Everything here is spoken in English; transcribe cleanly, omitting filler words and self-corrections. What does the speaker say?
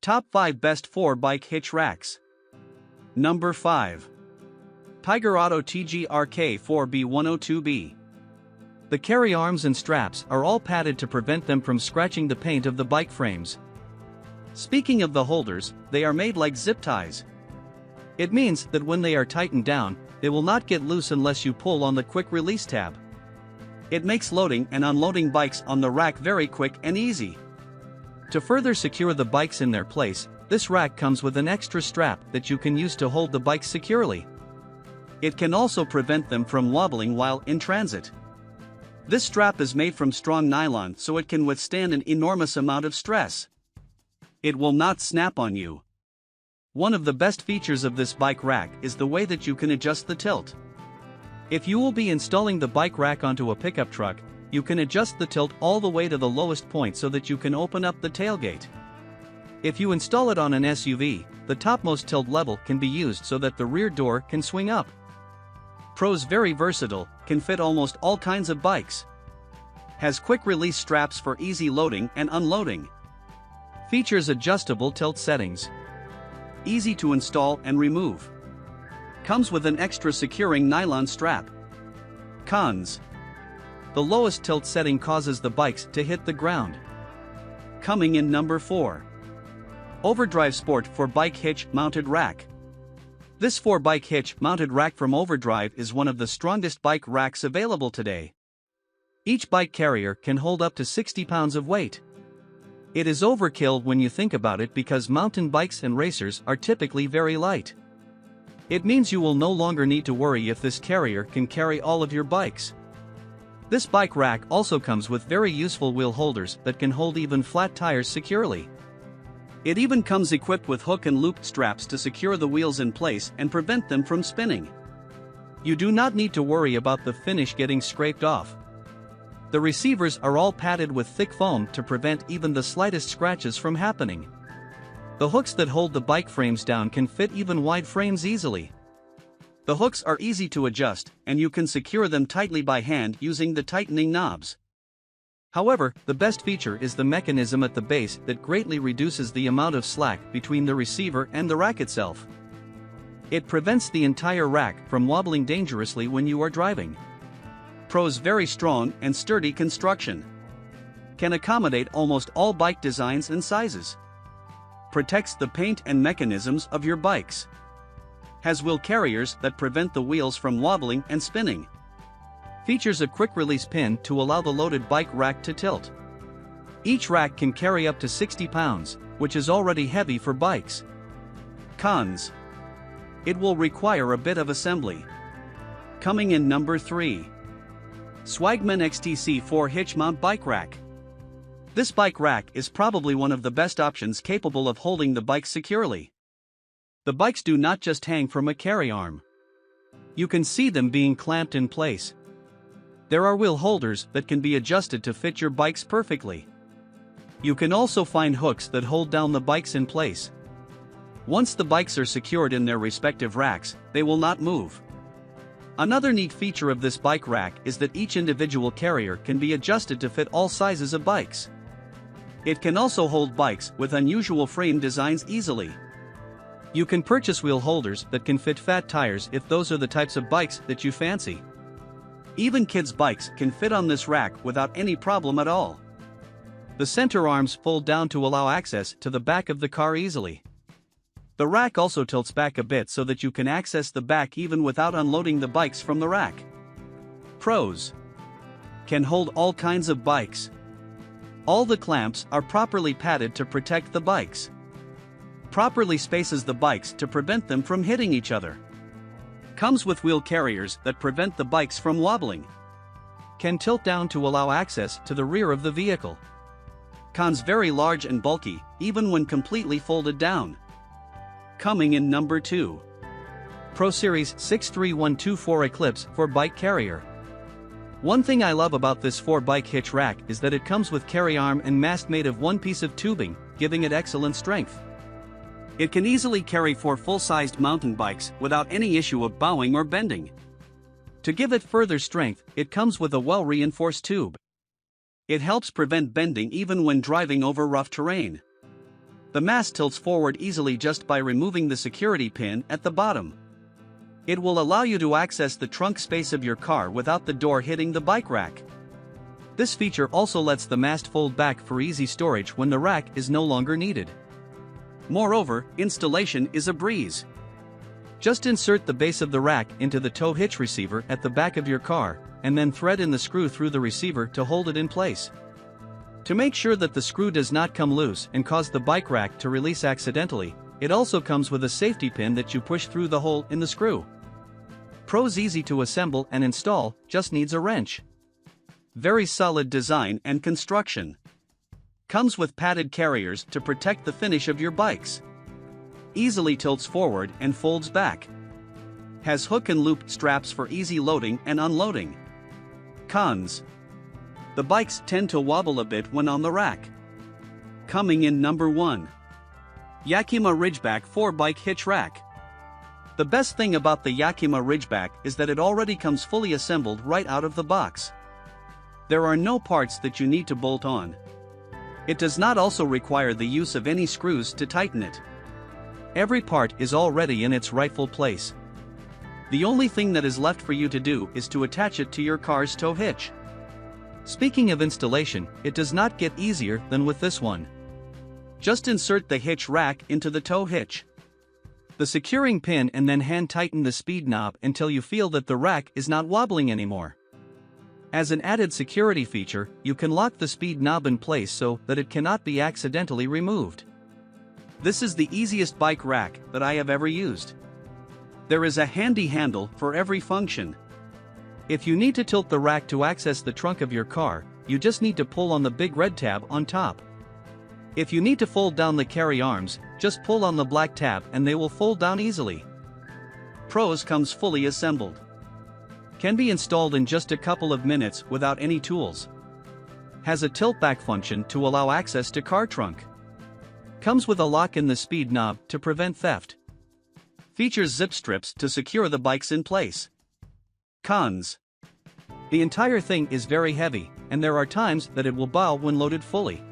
Top 5 Best 4-Bike Hitch Racks. Number 5. Tyger Auto TGRK 4B102B. The carry arms and straps are all padded to prevent them from scratching the paint of the bike frames. Speaking of the holders, they are made like zip ties. It means that when they are tightened down, they will not get loose unless you pull on the quick release tab. It makes loading and unloading bikes on the rack very quick and easy. To further secure the bikes in their place, this rack comes with an extra strap that you can use to hold the bikes securely. It can also prevent them from wobbling while in transit. This strap is made from strong nylon so it can withstand an enormous amount of stress. It will not snap on you. One of the best features of this bike rack is the way that you can adjust the tilt. If you will be installing the bike rack onto a pickup truck, you can adjust the tilt all the way to the lowest point so that you can open up the tailgate. If you install it on an SUV, the topmost tilt level can be used so that the rear door can swing up. Pros very versatile, can fit almost all kinds of bikes. Has quick release straps for easy loading and unloading. Features adjustable tilt settings. Easy to install and remove. Comes with an extra securing nylon strap. Cons. The lowest tilt setting causes the bikes to hit the ground. Coming in number 4. Overdrive Sport 4-Bike Hitch Mounted Rack. This 4-bike hitch mounted rack from Overdrive is one of the strongest bike racks available today. Each bike carrier can hold up to 60 pounds of weight. It is overkill when you think about it because mountain bikes and racers are typically very light. It means you will no longer need to worry if this carrier can carry all of your bikes. This bike rack also comes with very useful wheel holders that can hold even flat tires securely. It even comes equipped with hook and loop straps to secure the wheels in place and prevent them from spinning. You do not need to worry about the finish getting scraped off. The receivers are all padded with thick foam to prevent even the slightest scratches from happening. The hooks that hold the bike frames down can fit even wide frames easily. The hooks are easy to adjust, and you can secure them tightly by hand using the tightening knobs. However, the best feature is the mechanism at the base that greatly reduces the amount of slack between the receiver and the rack itself. It prevents the entire rack from wobbling dangerously when you are driving. Pros very strong and sturdy construction. Can accommodate almost all bike designs and sizes. Protects the paint and mechanisms of your bikes. Has wheel carriers that prevent the wheels from wobbling and spinning. Features a quick release pin to allow the loaded bike rack to tilt. Each rack can carry up to 60 pounds, which is already heavy for bikes. Cons. It will require a bit of assembly. Coming in number 3. Swagman XTC4 Hitch Mount Bike Rack. This bike rack is probably one of the best options capable of holding the bike securely. The bikes do not just hang from a carry arm. You can see them being clamped in place. There are wheel holders that can be adjusted to fit your bikes perfectly. You can also find hooks that hold down the bikes in place. Once the bikes are secured in their respective racks, they will not move. Another neat feature of this bike rack is that each individual carrier can be adjusted to fit all sizes of bikes. It can also hold bikes with unusual frame designs easily. You can purchase wheel holders that can fit fat tires if those are the types of bikes that you fancy. Even kids' bikes can fit on this rack without any problem at all. The center arms fold down to allow access to the back of the car easily. The rack also tilts back a bit so that you can access the back even without unloading the bikes from the rack. Pros. Can hold all kinds of bikes. All the clamps are properly padded to protect the bikes. Properly spaces the bikes to prevent them from hitting each other. Comes with wheel carriers that prevent the bikes from wobbling. Can tilt down to allow access to the rear of the vehicle. Cons very large and bulky, even when completely folded down. Coming in number 2. Pro Series 63124 Eclipse 4-Bike Carrier. One thing I love about this 4-bike hitch rack is that it comes with carry arm and mast made of one piece of tubing, giving it excellent strength. It can easily carry 4 full-sized mountain bikes without any issue of bowing or bending. To give it further strength, it comes with a well-reinforced tube. It helps prevent bending even when driving over rough terrain. The mast tilts forward easily just by removing the security pin at the bottom. It will allow you to access the trunk space of your car without the door hitting the bike rack. This feature also lets the mast fold back for easy storage when the rack is no longer needed. Moreover, installation is a breeze. Just insert the base of the rack into the tow hitch receiver at the back of your car, and then thread in the screw through the receiver to hold it in place. To make sure that the screw does not come loose and cause the bike rack to release accidentally, it also comes with a safety pin that you push through the hole in the screw. Pros: easy to assemble and install, just needs a wrench. Very solid design and construction. Comes with padded carriers to protect the finish of your bikes. Easily tilts forward and folds back. Has hook and loop straps for easy loading and unloading. Cons: the bikes tend to wobble a bit when on the rack. Coming in number 1. Yakima RidgeBack 4-Bike Hitch Rack. The best thing about the Yakima RidgeBack is that it already comes fully assembled right out of the box. There are no parts that you need to bolt on. It does not also require the use of any screws to tighten it. Every part is already in its rightful place. The only thing that is left for you to do is to attach it to your car's tow hitch. Speaking of installation, it does not get easier than with this one. Just insert the hitch rack into the tow hitch, the securing pin, and then hand tighten the speed knob until you feel that the rack is not wobbling anymore. As an added security feature, you can lock the speed knob in place so that it cannot be accidentally removed. This is the easiest bike rack that I have ever used. There is a handy handle for every function. If you need to tilt the rack to access the trunk of your car, you just need to pull on the big red tab on top. If you need to fold down the carry arms, just pull on the black tab and they will fold down easily. Pros: comes fully assembled. Can be installed in just a couple of minutes without any tools. Has a tilt back function to allow access to car trunk. Comes with a lock in the speed knob to prevent theft. Features zip strips to secure the bikes in place. Cons: the entire thing is very heavy, and there are times that it will bow when loaded fully.